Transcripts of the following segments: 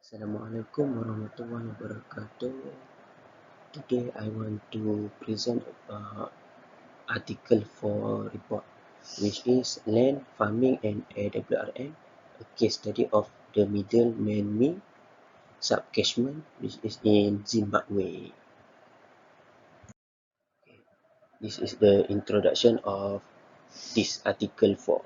Assalamualaikum warahmatullahi wabarakatuh. Today I want to present about article for report, which is land farming and IWRM, a case study of the middleman subcatchment, which is in Zimbabwe. This is the introduction of this article 4.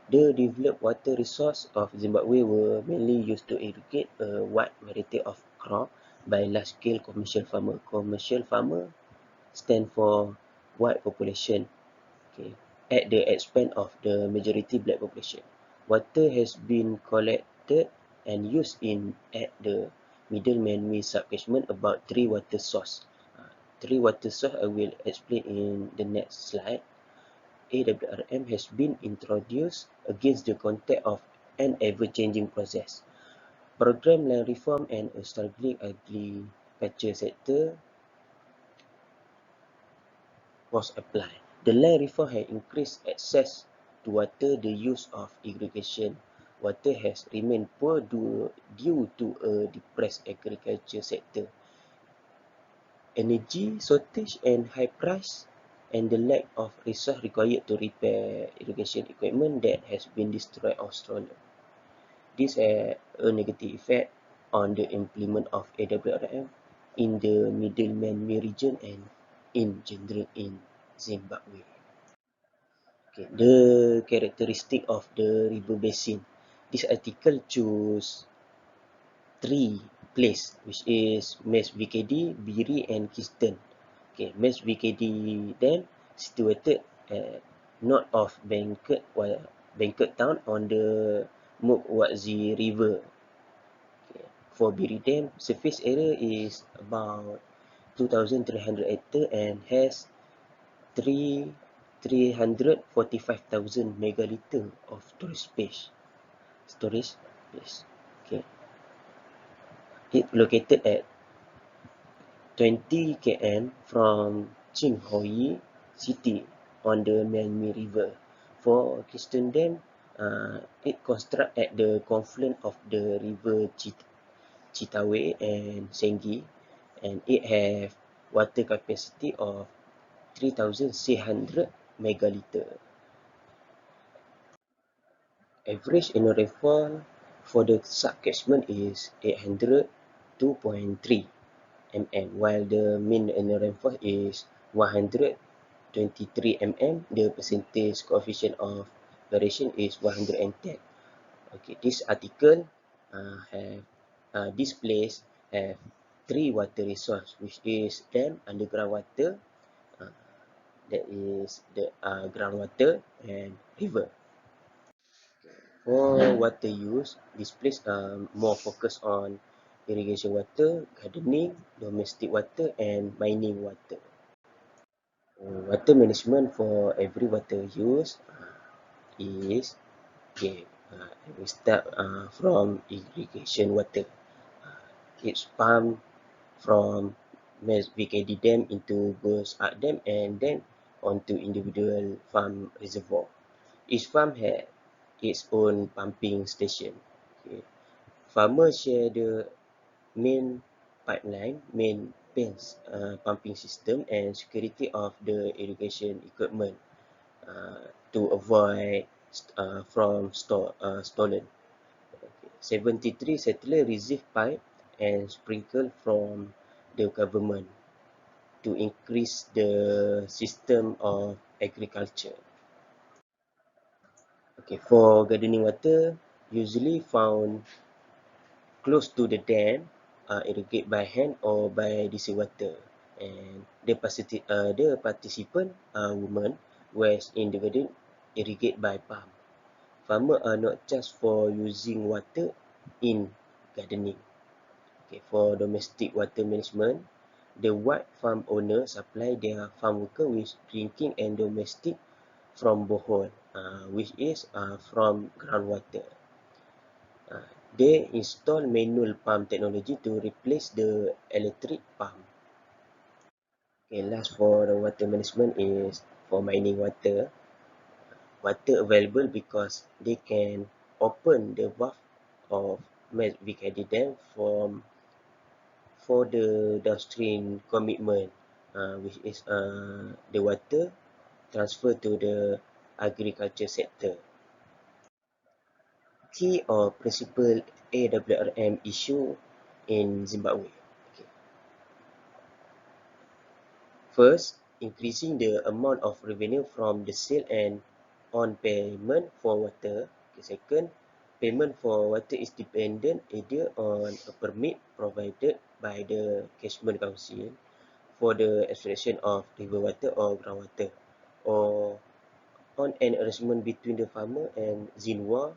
The developed water resources of Zimbabwe were mainly used to irrigate a wide variety of crops by large-scale commercial farmers. Commercial farmer stand for white population, okay, at the expense of the majority black population. Water has been collected and used at the middleman subcatchment about three water sources. Three water sources I will explain in the next slide. IWRM has been introduced against the context of an ever-changing process. Program land reform and a struggling agriculture sector was applied. The land reform has increased access to water, the use of irrigation. Water has remained poor due to a depressed agriculture sector. Energy shortage and high price, and the lack of resource required to repair irrigation equipment that has been destroyed or stolen. This had a negative effect on the implement of IWRM in the middleman region and in general in Zimbabwe. Okay, the characteristic of the river basin. This article choose three places, which is Mes VKD, Biri, and Keystone. Okay, Mes VKD Dam situated at north of Bangkok town on the Mokwazi River. Okay. For Biri Dam, surface area is about 2,300 hectare and has 345,000 megaliter of storage space. Okay. It located at 20 km from Chinhoyi city on the Miami River. For Keystone Dam, it constructed at the confluence of the river Chitawe and Sengi, and it have water capacity of 3,600 megaliter. Average annual rainfall for the subcatchment is 802.3 mm, while the mean annual rainfall is 123 mm. The percentage coefficient of variation is 110. Okay, this article have this place have three water resource, which is dam, underground water, uh, that is the groundwater, and river. For water use, this place more focused on irrigation water, gardening, domestic water, and mining water. Water management for every water use is okay. We start from irrigation water. It's pumped from VKD dam into Ghost Ark Dam and then onto individual farm reservoir. Each farm had its own pumping station. Okay. Farmers share the main pipeline, main pumping system, and security of the irrigation equipment to avoid stolen. Okay. 73 settlers receive pipe and sprinkle from the government to increase the system of agriculture. Okay, for gardening water, usually found close to the dam, irrigate by hand or by DC water. And the participant are women, whereas in the garden, irrigate by pump. Farmers are not charged for using water in gardening. Okay, for domestic water management, the white farm owner supply their farm worker with drinking and domestic from borehole, which is from groundwater. They install manual pump technology to replace the electric pump. Okay, last for the water management is for mining water. Water available because they can open the valve of must be carried for the downstream commitment, which is the water transfer to the agriculture sector. Key or principal AWRM issue in Zimbabwe. Okay. First, increasing the amount of revenue from the sale and on payment for water. Okay. Second, payment for water is dependent either on a permit provided by the catchment council for the extraction of river water or groundwater, or on an arrangement between the farmer and Xinhua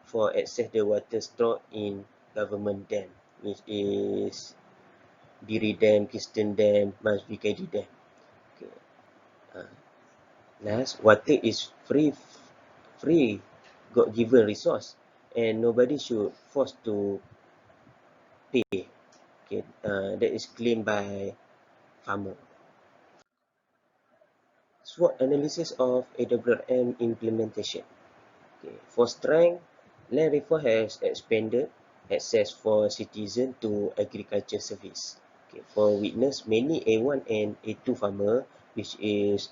for access the water stored in government dam, which is Diri Dam, Keystone Dam, Masvikadi Dam. Okay. Uh, Last, water is free, God-given resource, and nobody should force to pay. Okay. That is claimed by farmer. SWOT analysis of AWRM implementation. Okay. For strength, land reform has expanded access for citizens to agriculture service. Okay. For weakness, many A1 and A2 farmer, which is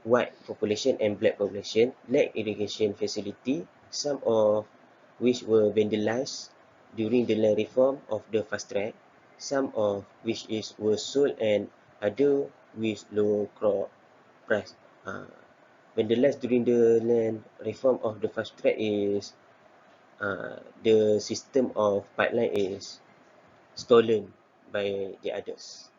white population and black population, lack irrigation facility, some of which were vandalized during the land reform of the fast track, some of which were sold and other with low crop price. Vandalized during the land reform of the fast track is the system of pipeline is stolen by the others.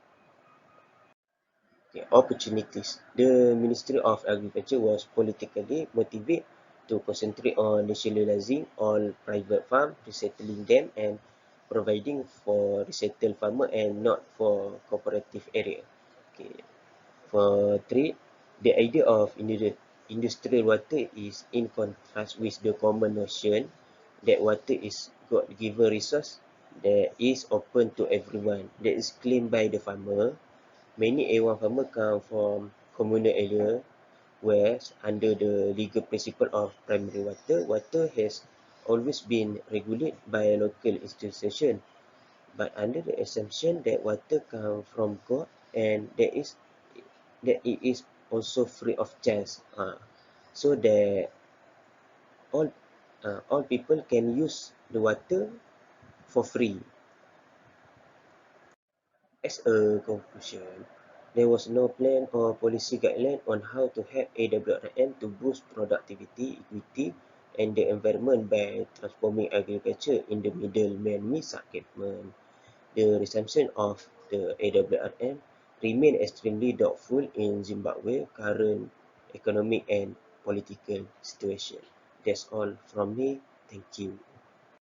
Okay, opportunities. The Ministry of Agriculture was politically motivated to concentrate on nationalizing all private farms, resettling them, and providing for resettled farmer and not for cooperative area. Okay. For trade, the idea of industrial water is in contrast with the common notion that water is God-given resource that is open to everyone, that is claimed by the farmer. Many A1 farmers come from communal area where, under the legal principle of primary water, water has always been regulated by a local institution, but under the assumption that water comes from God and that it is also free of charge, so that all all people can use the water for free. As a conclusion, there was no plan or policy guideline on how to help AWRM to boost productivity, equity, and the environment by transforming agriculture in the middleman misargument. The resumption of the AWRM remain extremely doubtful in Zimbabwe's current economic and political situation. That's all from me. Thank you.